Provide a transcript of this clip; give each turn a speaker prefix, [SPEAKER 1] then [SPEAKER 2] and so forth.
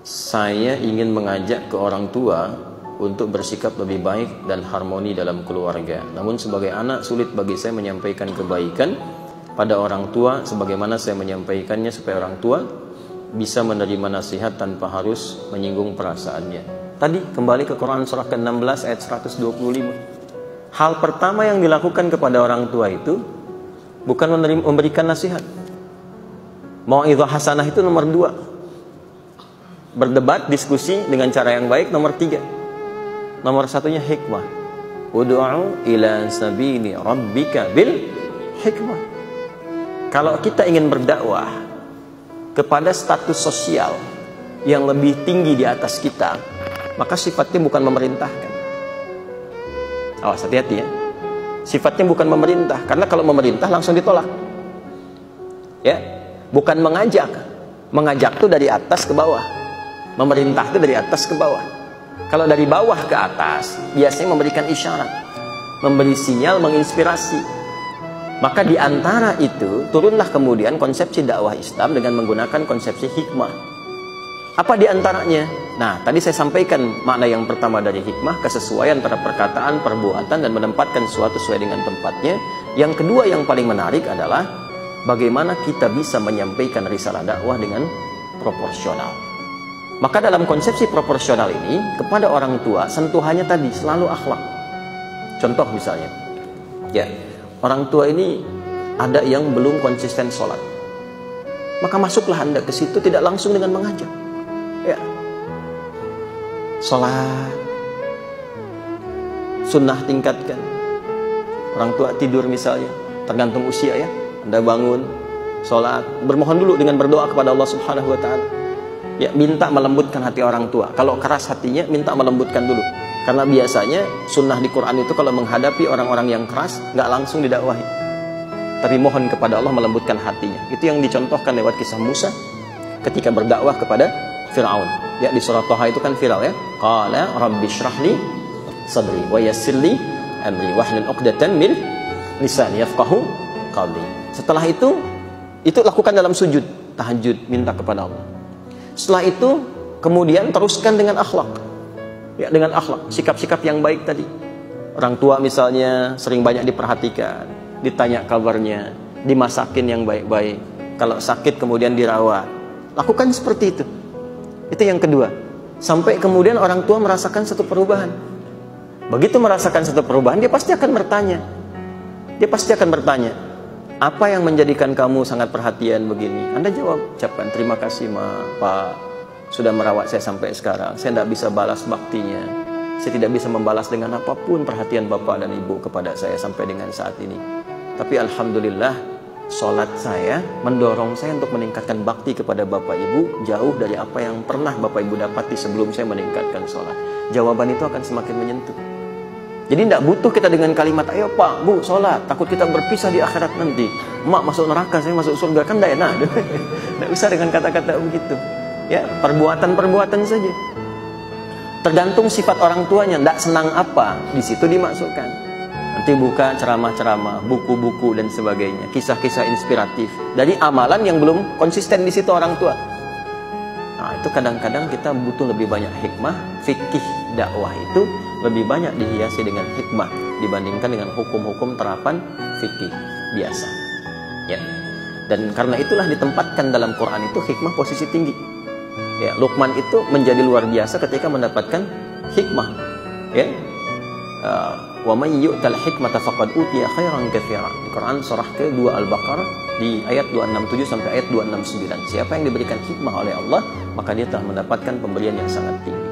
[SPEAKER 1] saya ingin mengajak ke orang tua untuk bersikap lebih baik dan harmoni dalam keluarga. Namun sebagai anak sulit bagi saya menyampaikan kebaikan pada orang tua sebagaimana saya menyampaikannya supaya orang tua bisa menerima nasihat tanpa harus menyinggung perasaannya. Tadi kembali ke Quran surah ke-16 ayat 125. Hal pertama yang dilakukan kepada orang tua itu bukan memberikan nasihat. Mau'izah hasanah itu nomor 2. Berdebat, diskusi dengan cara yang baik nomor 3. Nomor 1-nya hikmah. Ud'u ila sabili rabbika bil hikmah. Kalau kita ingin berdakwah kepada status sosial yang lebih tinggi di atas kita, maka sifatnya bukan memerintahkan. Awas, hati-hati ya. Sifatnya bukan memerintah, karena kalau memerintah langsung ditolak. Ya, bukan mengajak. Mengajak itu dari atas ke bawah. Memerintah itu dari atas ke bawah. Kalau dari bawah ke atas, biasanya memberikan isyarat, memberi sinyal, menginspirasi. Maka di antara itu, turunlah kemudian konsepsi dakwah Islam dengan menggunakan konsepsi hikmah. Apa di antaranya? Nah, tadi saya sampaikan makna yang pertama dari hikmah, kesesuaian antara perkataan, perbuatan, dan menempatkan sesuatu sesuai dengan tempatnya. Yang kedua yang paling menarik adalah bagaimana kita bisa menyampaikan risalah dakwah dengan proporsional. Maka dalam konsepsi proporsional ini, kepada orang tua, sentuhannya tadi selalu akhlak. Contoh misalnya, ya, orang tua ini ada yang belum konsisten sholat. Maka masuklah Anda ke situ tidak langsung dengan mengajak. Ya, sholat, sunnah tingkatkan. Orang tua tidur misalnya, tergantung usia ya. Anda bangun, sholat, bermohon dulu dengan berdoa kepada Allah Subhanahu Wa Taala. Ya, minta melembutkan hati orang tua. Kalau keras hatinya, minta melembutkan dulu. Karena biasanya sunnah di Quran itu kalau menghadapi orang-orang yang keras, nggak langsung didakwahi, tapi mohon kepada Allah melembutkan hatinya. Itu yang dicontohkan lewat kisah Musa ketika berdakwah kepada Fir'aun. Ya, di surah Thaha itu kan viral ya. Qala rabbi shrahli sadri wa yassirli amri wahlul 'uqdatan min lisani yafqahu qawli. Setelah itu lakukan dalam sujud, tahajud, minta kepada Allah. Setelah itu kemudian teruskan dengan akhlak. Ya, dengan akhlak, sikap-sikap yang baik tadi. Orang tua misalnya sering banyak diperhatikan, ditanya kabarnya, dimasakin yang baik-baik. Kalau sakit kemudian dirawat. Lakukan seperti itu. Itu yang kedua. Sampai kemudian orang tua merasakan satu perubahan. Begitu merasakan satu perubahan, dia pasti akan bertanya. Apa yang menjadikan kamu sangat perhatian begini? Anda jawab, ucapkan terima kasih Pak, sudah merawat saya sampai sekarang. Saya tidak bisa balas baktinya. Saya tidak bisa membalas dengan apapun perhatian Bapak dan Ibu kepada saya sampai dengan saat ini. Tapi Alhamdulillah, sholat saya mendorong saya untuk meningkatkan bakti kepada Bapak Ibu jauh dari apa yang pernah Bapak Ibu dapati sebelum saya meningkatkan sholat. Jawaban itu akan semakin menyentuh. Jadi tidak butuh kita dengan kalimat, ayo Pak, Bu, sholat, takut kita berpisah di akhirat nanti. Mak masuk neraka, saya masuk surga, kan tidak enak. Tidak usah dengan kata-kata begitu. Ya, perbuatan-perbuatan saja. Tergantung sifat orang tuanya, tidak senang apa, di situ dimasukkan. Nanti buka ceramah-ceramah, buku-buku dan sebagainya, kisah-kisah inspiratif dari amalan yang belum konsisten di situ orang tua. Nah, itu kadang-kadang kita butuh lebih banyak hikmah. Fikih dakwah itu lebih banyak dihiasi dengan hikmah dibandingkan dengan hukum-hukum terapan fikih biasa. Ya. Dan karena itulah ditempatkan dalam Quran itu hikmah posisi tinggi. Ya, Luqman itu menjadi luar biasa ketika mendapatkan hikmah. Ya. Wa may yu'tal hikmata faqad utiya khairan katsira. Di Quran surah ke-2 Al-Baqarah di ayat 267 sampai ayat 269. Siapa yang diberikan hikmah oleh Allah, maka dia telah mendapatkan pemberian yang sangat tinggi.